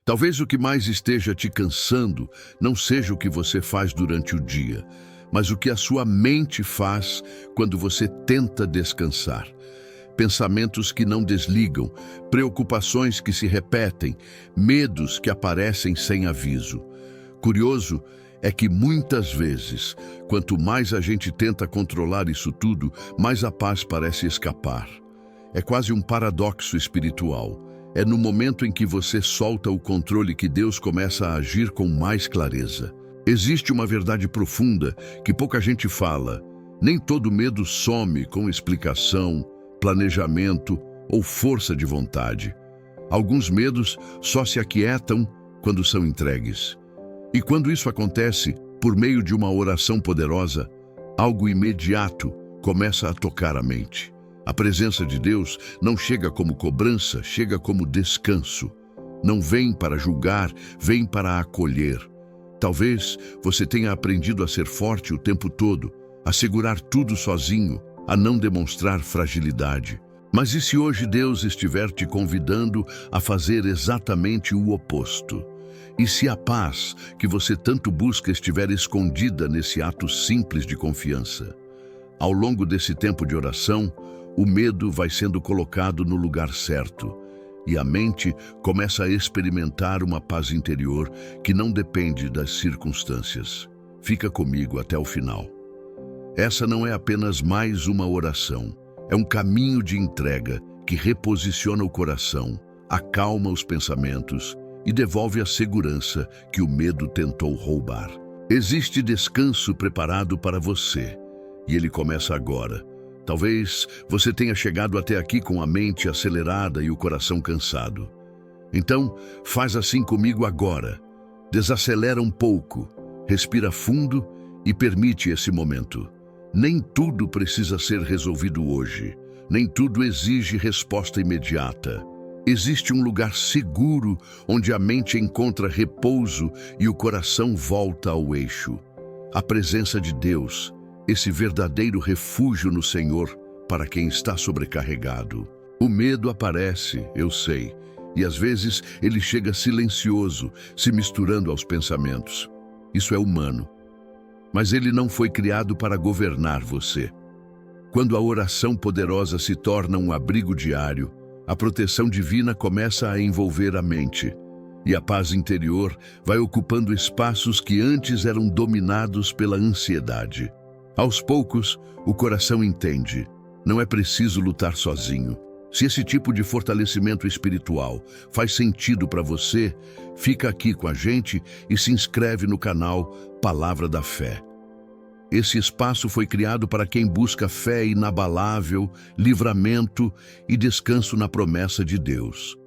Talvez o que mais esteja te cansando não seja o que você faz durante o dia, mas o que a sua mente faz quando você tenta descansar. Pensamentos que não desligam, preocupações que se repetem, medos que aparecem sem aviso. Curioso é que muitas vezes, quanto mais a gente tenta controlar isso tudo, mais a paz parece escapar. É quase um paradoxo espiritual. É no momento em que você solta o controle que Deus começa a agir com mais clareza. Existe uma verdade profunda que pouca gente fala. Nem todo medo some com explicação, planejamento ou força de vontade. Alguns medos só se aquietam quando são entregues. E quando isso acontece, por meio de uma oração poderosa, algo imediato começa a tocar a mente. A presença de Deus não chega como cobrança, chega como descanso. Não vem para julgar, vem para acolher. Talvez você tenha aprendido a ser forte o tempo todo, a segurar tudo sozinho, a não demonstrar fragilidade. Mas e se hoje Deus estiver te convidando a fazer exatamente o oposto? E se a paz que você tanto busca estiver escondida nesse ato simples de confiança? Ao longo desse tempo de oração, o medo vai sendo colocado no lugar certo e a mente começa a experimentar uma paz interior que não depende das circunstâncias. Fica comigo até o final. Essa não é apenas mais uma oração, é um caminho de entrega que reposiciona o coração, acalma os pensamentos e devolve a segurança que o medo tentou roubar. Existe descanso preparado para você e ele começa agora. Talvez você tenha chegado até aqui com a mente acelerada e o coração cansado. Então, faz assim comigo agora. Desacelera um pouco, respira fundo e permite esse momento. Nem tudo precisa ser resolvido hoje. Nem tudo exige resposta imediata. Existe um lugar seguro onde a mente encontra repouso e o coração volta ao eixo. A presença de Deus, esse verdadeiro refúgio no Senhor para quem está sobrecarregado. O medo aparece, eu sei, e às vezes ele chega silencioso, se misturando aos pensamentos. Isso é humano. Mas ele não foi criado para governar você. Quando a oração poderosa se torna um abrigo diário, a proteção divina começa a envolver a mente, e a paz interior vai ocupando espaços que antes eram dominados pela ansiedade. Aos poucos, o coração entende. Não é preciso lutar sozinho. Se esse tipo de fortalecimento espiritual faz sentido para você, fica aqui com a gente e se inscreve no canal Palavra da Fé. Esse espaço foi criado para quem busca fé inabalável, livramento e descanso na promessa de Deus.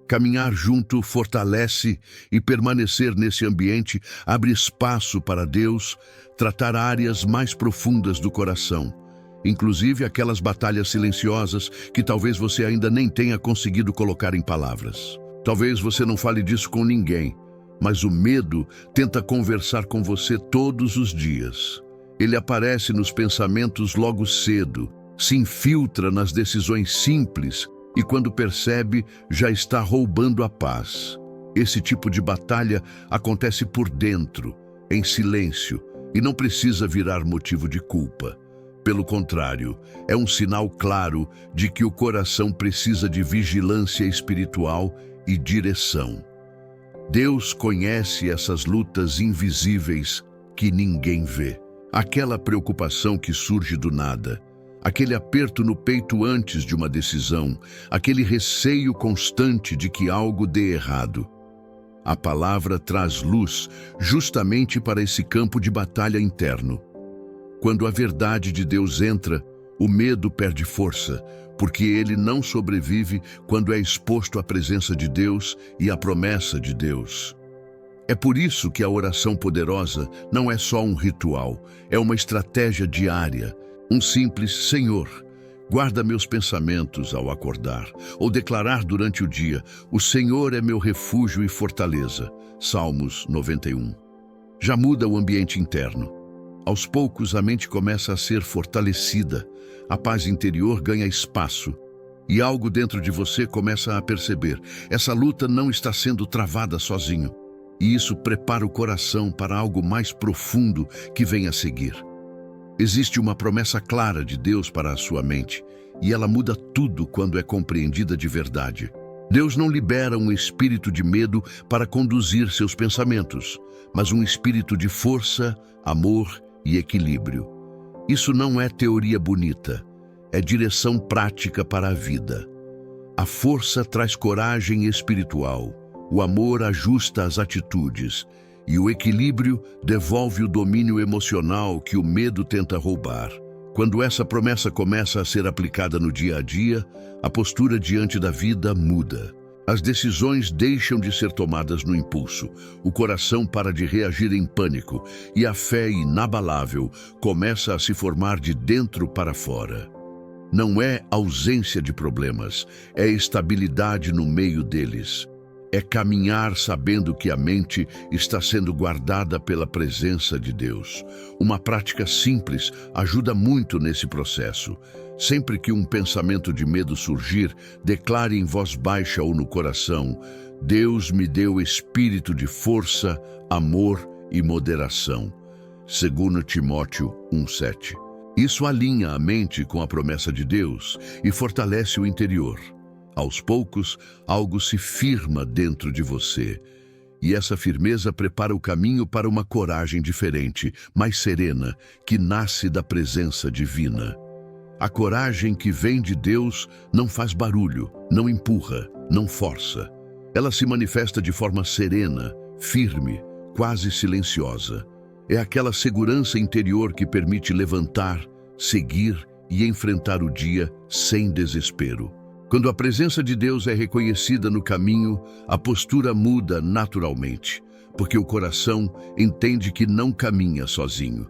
Caminhar junto fortalece e permanecer nesse ambiente abre espaço para Deus tratar áreas mais profundas do coração, inclusive aquelas batalhas silenciosas que talvez você ainda nem tenha conseguido colocar em palavras. Talvez você não fale disso com ninguém, mas o medo tenta conversar com você todos os dias. Ele aparece nos pensamentos logo cedo, se infiltra nas decisões simples e quando percebe, já está roubando a paz. Esse tipo de batalha acontece por dentro, em silêncio, e não precisa virar motivo de culpa. Pelo contrário, é um sinal claro de que o coração precisa de vigilância espiritual e direção. Deus conhece essas lutas invisíveis que ninguém vê. Aquela preocupação que surge do nada, aquele aperto no peito antes de uma decisão, aquele receio constante de que algo dê errado. A palavra traz luz justamente para esse campo de batalha interno. Quando a verdade de Deus entra, o medo perde força, porque ele não sobrevive quando é exposto à presença de Deus e à promessa de Deus. É por isso que a oração poderosa não é só um ritual, é uma estratégia diária. Um simples Senhor, guarda meus pensamentos ao acordar, ou declarar durante o dia, o Senhor é meu refúgio e fortaleza. Salmos 91. Já muda o ambiente interno. Aos poucos a mente começa a ser fortalecida, a paz interior ganha espaço, E algo dentro de você começa a perceber: essa luta não está sendo travada sozinho. E isso prepara o coração para algo mais profundo que vem a seguir. Existe uma promessa clara de Deus para a sua mente, e ela muda tudo quando é compreendida de verdade. Deus não libera um espírito de medo para conduzir seus pensamentos, mas um espírito de força, amor e equilíbrio. Isso não é teoria bonita, é direção prática para a vida. A força traz coragem espiritual, o amor ajusta as atitudes e o equilíbrio devolve o domínio emocional que o medo tenta roubar. Quando essa promessa começa a ser aplicada no dia a dia, a postura diante da vida muda. As decisões deixam de ser tomadas no impulso, o coração para de reagir em pânico e a fé inabalável começa a se formar de dentro para fora. Não é ausência de problemas, é estabilidade no meio deles. É caminhar sabendo que a mente está sendo guardada pela presença de Deus. Uma prática simples ajuda muito nesse processo. Sempre que um pensamento de medo surgir, declare em voz baixa ou no coração: Deus me deu espírito de força, amor e moderação. 2 Timóteo 1:7. Isso alinha a mente com a promessa de Deus e fortalece o interior. Aos poucos, algo se firma dentro de você. E essa firmeza prepara o caminho para uma coragem diferente, mais serena, que nasce da presença divina. A coragem que vem de Deus não faz barulho, não empurra, não força. Ela se manifesta de forma serena, firme, quase silenciosa. É aquela segurança interior que permite levantar, seguir e enfrentar o dia sem desespero. Quando a presença de Deus é reconhecida no caminho, a postura muda naturalmente, porque o coração entende que não caminha sozinho.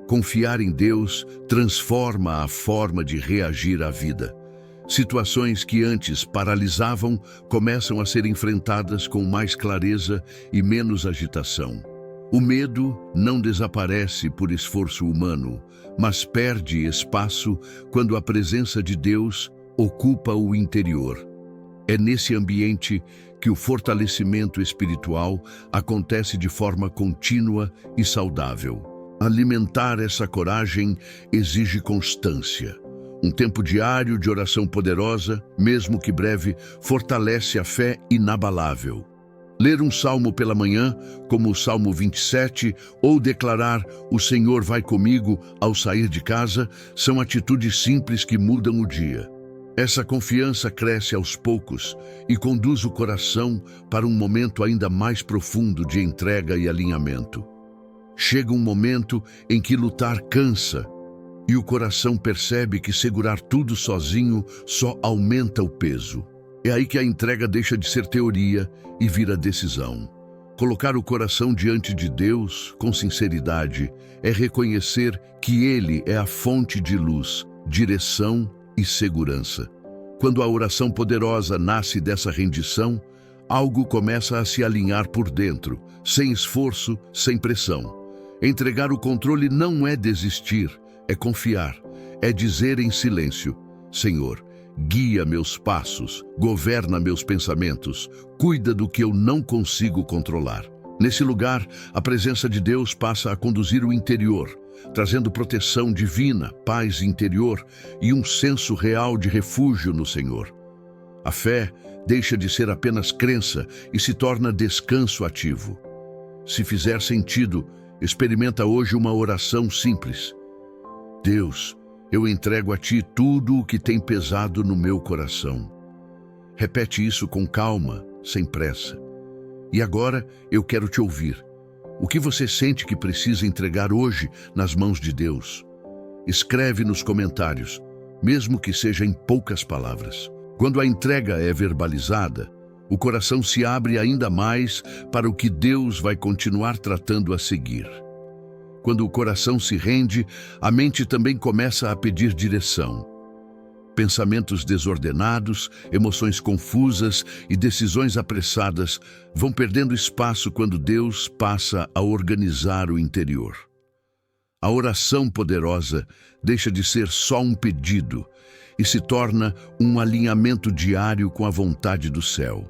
Confiar em Deus transforma a forma de reagir à vida. Situações que antes paralisavam começam a ser enfrentadas com mais clareza e menos agitação. O medo não desaparece por esforço humano, mas perde espaço quando a presença de Deus ocupa o interior. É nesse ambiente que o fortalecimento espiritual acontece de forma contínua e saudável. Alimentar essa coragem exige constância. Um tempo diário de oração poderosa, mesmo que breve, fortalece a fé inabalável. Ler um salmo pela manhã, como o Salmo 27, ou declarar "O Senhor vai comigo" ao sair de casa, são atitudes simples que mudam o dia. Essa confiança cresce aos poucos e conduz o coração para um momento ainda mais profundo de entrega e alinhamento. Chega um momento em que lutar cansa e o coração percebe que segurar tudo sozinho só aumenta o peso. É aí que a entrega deixa de ser teoria e vira decisão. Colocar o coração diante de Deus com sinceridade é reconhecer que Ele é a fonte de luz, direção e segurança. Quando a oração poderosa nasce dessa rendição, algo começa a se alinhar por dentro, sem esforço, sem pressão. Entregar o controle não é desistir, é confiar, é dizer em silêncio: Senhor, guia meus passos, governa meus pensamentos, cuida do que eu não consigo controlar. Nesse lugar, a presença de Deus passa a conduzir o interior, trazendo proteção divina, paz interior e um senso real de refúgio no Senhor. A fé deixa de ser apenas crença e se torna descanso ativo. Se fizer sentido, experimenta hoje uma oração simples. Deus, eu entrego a Ti tudo o que tem pesado no meu coração. Repete isso com calma, sem pressa. E agora eu quero te ouvir. O que você sente que precisa entregar hoje nas mãos de Deus? Escreve nos comentários, mesmo que seja em poucas palavras. Quando a entrega é verbalizada, o coração se abre ainda mais para o que Deus vai continuar tratando a seguir. Quando o coração se rende, a mente também começa a pedir direção. Pensamentos desordenados, emoções confusas e decisões apressadas vão perdendo espaço quando Deus passa a organizar o interior. A oração poderosa deixa de ser só um pedido e se torna um alinhamento diário com a vontade do céu.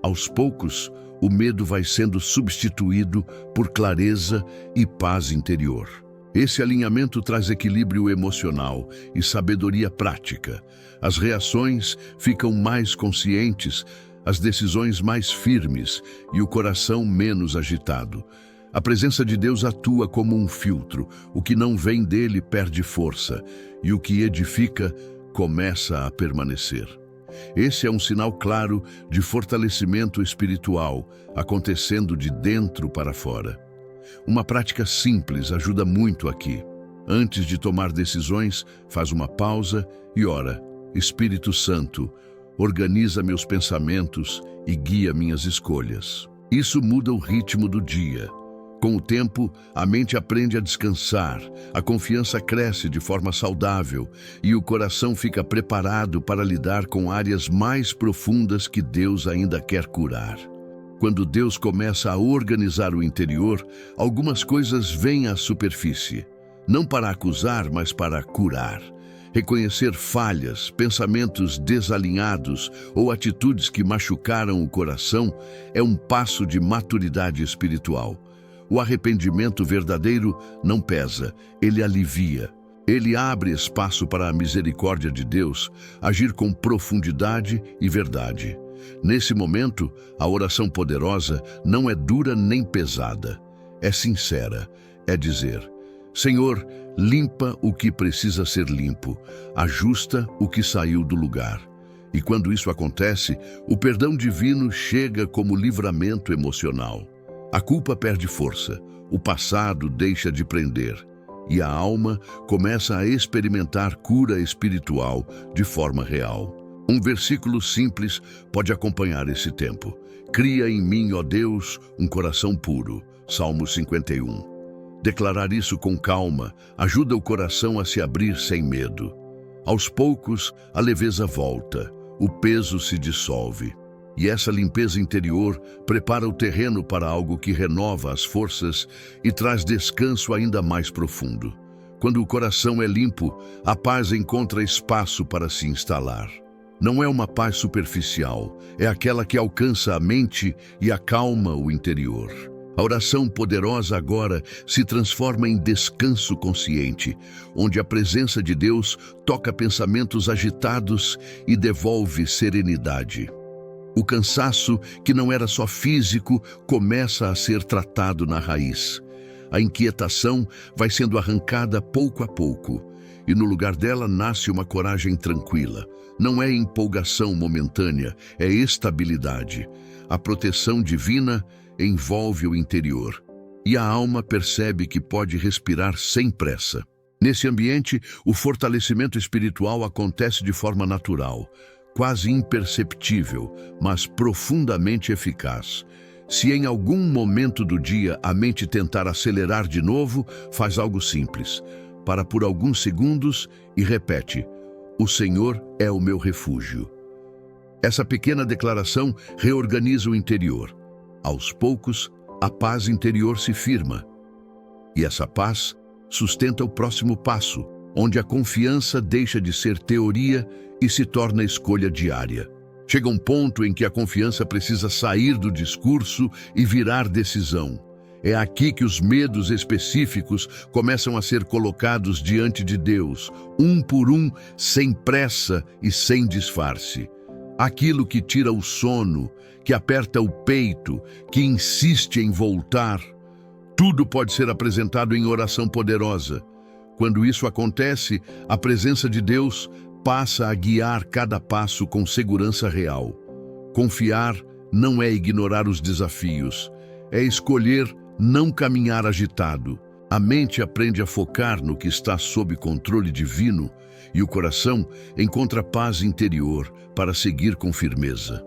Aos poucos, o medo vai sendo substituído por clareza e paz interior. Esse alinhamento traz equilíbrio emocional e sabedoria prática. As reações ficam mais conscientes, as decisões mais firmes e o coração menos agitado. A presença de Deus atua como um filtro. O que não vem dele perde força e o que edifica começa a permanecer. Esse é um sinal claro de fortalecimento espiritual acontecendo de dentro para fora. Uma prática simples ajuda muito aqui. Antes de tomar decisões, faz uma pausa e ora: Espírito Santo, organiza meus pensamentos e guia minhas escolhas. Isso muda o ritmo do dia. Com o tempo, a mente aprende a descansar, a confiança cresce de forma saudável e o coração fica preparado para lidar com áreas mais profundas que Deus ainda quer curar. Quando Deus começa a organizar o interior, algumas coisas vêm à superfície, não para acusar, mas para curar. Reconhecer falhas, pensamentos desalinhados ou atitudes que machucaram o coração é um passo de maturidade espiritual. O arrependimento verdadeiro não pesa, ele alivia. Ele abre espaço para a misericórdia de Deus agir com profundidade e verdade. Nesse momento, a oração poderosa não é dura nem pesada. É sincera, é dizer: Senhor, limpa o que precisa ser limpo, ajusta o que saiu do lugar. E quando isso acontece, o perdão divino chega como livramento emocional. A culpa perde força, o passado deixa de prender, e a alma começa a experimentar cura espiritual de forma real. Um versículo simples pode acompanhar esse tempo. Cria em mim, ó Deus, um coração puro. Salmo 51. Declarar isso com calma ajuda o coração a se abrir sem medo. Aos poucos, a leveza volta, o peso se dissolve. E essa limpeza interior prepara o terreno para algo que renova as forças e traz descanso ainda mais profundo. Quando o coração é limpo, a paz encontra espaço para se instalar. Não é uma paz superficial, é aquela que alcança a mente e acalma o interior. A oração poderosa agora se transforma em descanso consciente, onde a presença de Deus toca pensamentos agitados e devolve serenidade. O cansaço, que não era só físico, começa a ser tratado na raiz. A inquietação vai sendo arrancada pouco a pouco, e no lugar dela nasce uma coragem tranquila. Não é empolgação momentânea, é estabilidade. A proteção divina envolve o interior, e a alma percebe que pode respirar sem pressa. Nesse ambiente, o fortalecimento espiritual acontece de forma natural, quase imperceptível, mas profundamente eficaz. Se em algum momento do dia a mente tentar acelerar de novo, faz algo simples. Para por alguns segundos e repete: O Senhor é o meu refúgio. Essa pequena declaração reorganiza o interior. Aos poucos, a paz interior se firma. E essa paz sustenta o próximo passo, onde a confiança deixa de ser teoria e se torna escolha diária. Chega um ponto em que a confiança precisa sair do discurso e virar decisão. É aqui que os medos específicos começam a ser colocados diante de Deus, um por um, sem pressa e sem disfarce. Aquilo que tira o sono, que aperta o peito, que insiste em voltar, tudo pode ser apresentado em oração poderosa. Quando isso acontece, a presença de Deus passa a guiar cada passo com segurança real. Confiar não é ignorar os desafios, é escolher não caminhar agitado. A mente aprende a focar no que está sob controle divino e o coração encontra paz interior para seguir com firmeza.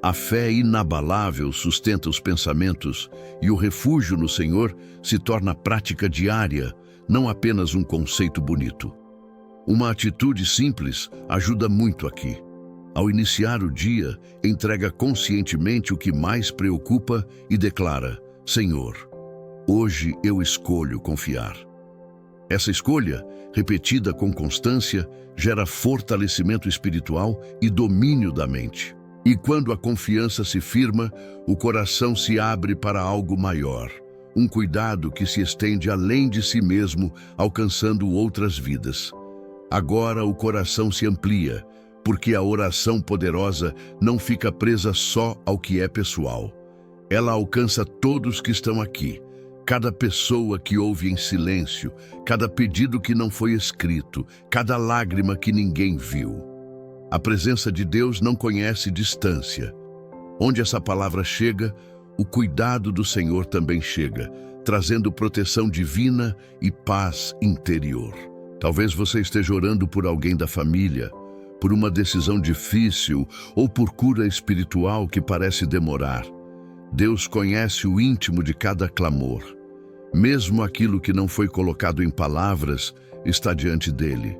A fé inabalável sustenta os pensamentos e o refúgio no Senhor se torna prática diária, não apenas um conceito bonito. Uma atitude simples ajuda muito aqui. Ao iniciar o dia, entrega conscientemente o que mais preocupa e declara: Senhor, hoje eu escolho confiar. Essa escolha, repetida com constância, gera fortalecimento espiritual e domínio da mente. E quando a confiança se firma, o coração se abre para algo maior. Um cuidado que se estende além de si mesmo, alcançando outras vidas. Agora o coração se amplia, porque a oração poderosa não fica presa só ao que é pessoal. Ela alcança todos que estão aqui. Cada pessoa que ouve em silêncio, cada pedido que não foi escrito, cada lágrima que ninguém viu. A presença de Deus não conhece distância. Onde essa palavra chega, o cuidado do Senhor também chega, trazendo proteção divina e paz interior. Talvez você esteja orando por alguém da família, por uma decisão difícil ou por cura espiritual que parece demorar. Deus conhece o íntimo de cada clamor. Mesmo aquilo que não foi colocado em palavras está diante dele.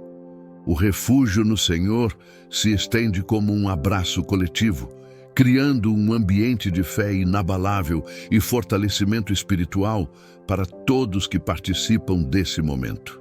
O refúgio no Senhor se estende como um abraço coletivo, criando um ambiente de fé inabalável e fortalecimento espiritual para todos que participam desse momento.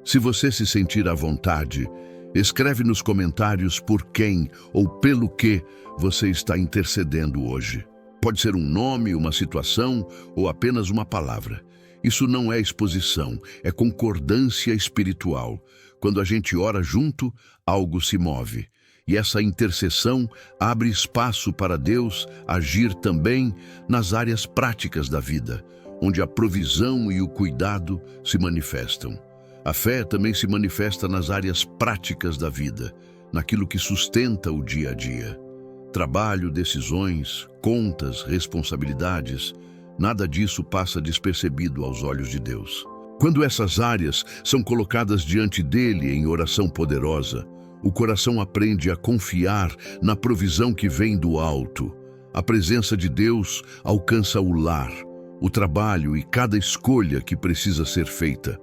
Se você se sentir à vontade, escreve nos comentários por quem ou pelo que você está intercedendo hoje. Pode ser um nome, uma situação ou apenas uma palavra. Isso não é exposição, é concordância espiritual. Quando a gente ora junto, algo se move. E essa intercessão abre espaço para Deus agir também nas áreas práticas da vida, onde a provisão e o cuidado se manifestam. A fé também se manifesta nas áreas práticas da vida, naquilo que sustenta o dia a dia. Trabalho, decisões, contas, responsabilidades, nada disso passa despercebido aos olhos de Deus. Quando essas áreas são colocadas diante dele em oração poderosa, o coração aprende a confiar na provisão que vem do alto. A presença de Deus alcança o lar, o trabalho e cada escolha que precisa ser feita.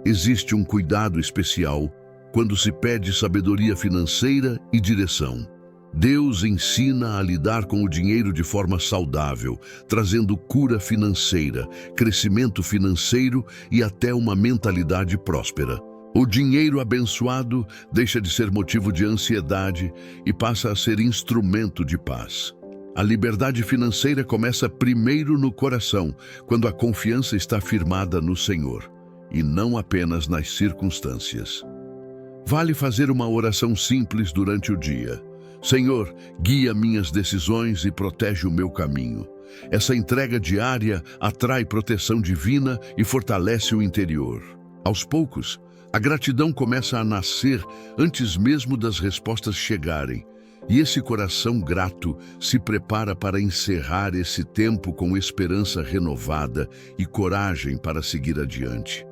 Existe um cuidado especial quando se pede sabedoria financeira e direção. Deus ensina a lidar com o dinheiro de forma saudável, trazendo cura financeira, crescimento financeiro e até uma mentalidade próspera. O dinheiro abençoado deixa de ser motivo de ansiedade e passa a ser instrumento de paz. A liberdade financeira começa primeiro no coração, quando a confiança está firmada no Senhor, e não apenas nas circunstâncias. Vale fazer uma oração simples durante o dia. Senhor, guia minhas decisões e protege o meu caminho. Essa entrega diária atrai proteção divina e fortalece o interior. Aos poucos, a gratidão começa a nascer antes mesmo das respostas chegarem. E esse coração grato se prepara para encerrar esse tempo com esperança renovada e coragem para seguir adiante.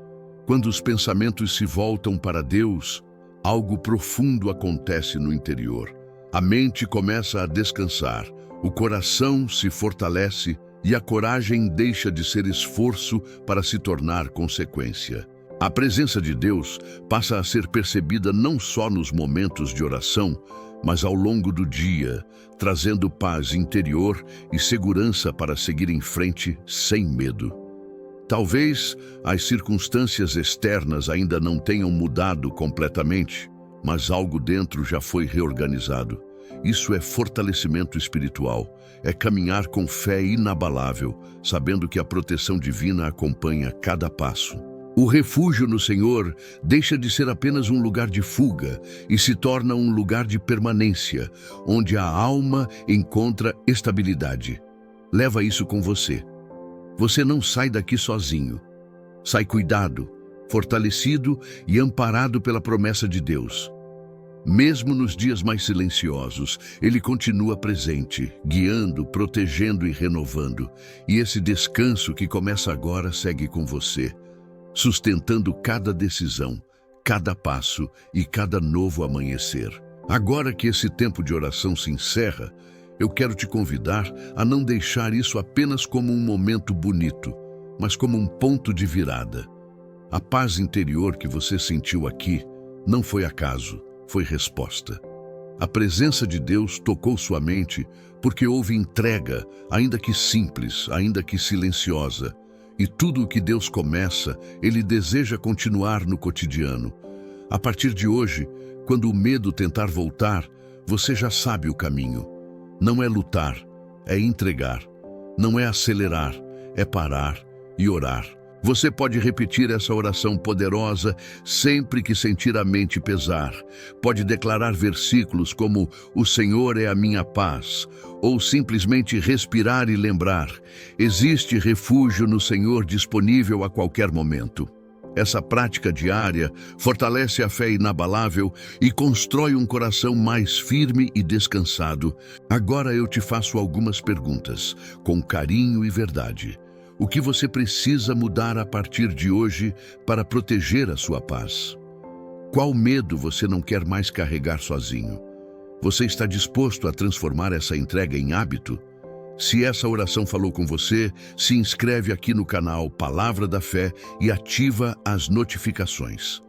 Quando os pensamentos se voltam para Deus, algo profundo acontece no interior. A mente começa a descansar, o coração se fortalece e a coragem deixa de ser esforço para se tornar consequência. A presença de Deus passa a ser percebida não só nos momentos de oração, mas ao longo do dia, trazendo paz interior e segurança para seguir em frente sem medo. Talvez as circunstâncias externas ainda não tenham mudado completamente, mas algo dentro já foi reorganizado. Isso é fortalecimento espiritual, é caminhar com fé inabalável, sabendo que a proteção divina acompanha cada passo. O refúgio no Senhor deixa de ser apenas um lugar de fuga e se torna um lugar de permanência, onde a alma encontra estabilidade. Leva isso com você. Você não sai daqui sozinho. Sai cuidado, fortalecido e amparado pela promessa de Deus. Mesmo nos dias mais silenciosos, Ele continua presente, guiando, protegendo e renovando. E esse descanso que começa agora segue com você, sustentando cada decisão, cada passo e cada novo amanhecer. Agora que esse tempo de oração se encerra, eu quero te convidar a não deixar isso apenas como um momento bonito, mas como um ponto de virada. A paz interior que você sentiu aqui não foi acaso, foi resposta. A presença de Deus tocou sua mente porque houve entrega, ainda que simples, ainda que silenciosa. E tudo o que Deus começa, Ele deseja continuar no cotidiano. A partir de hoje, quando o medo tentar voltar, você já sabe o caminho. Não é lutar, é entregar. Não é acelerar, é parar e orar. Você pode repetir essa oração poderosa sempre que sentir a mente pesar. Pode declarar versículos como "O Senhor é a minha paz", ou simplesmente respirar e lembrar: existe refúgio no Senhor disponível a qualquer momento. Essa prática diária fortalece a fé inabalável e constrói um coração mais firme e descansado. Agora eu te faço algumas perguntas, com carinho e verdade. O que você precisa mudar a partir de hoje para proteger a sua paz? Qual medo você não quer mais carregar sozinho? Você está disposto a transformar essa entrega em hábito? Se essa oração falou com você, se inscreve aqui no canal Palavra da Fé e ativa as notificações.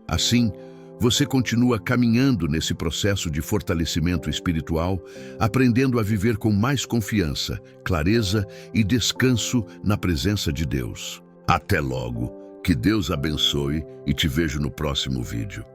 Assim, você continua caminhando nesse processo de fortalecimento espiritual, aprendendo a viver com mais confiança, clareza e descanso na presença de Deus. Até logo, que Deus abençoe e te vejo no próximo vídeo.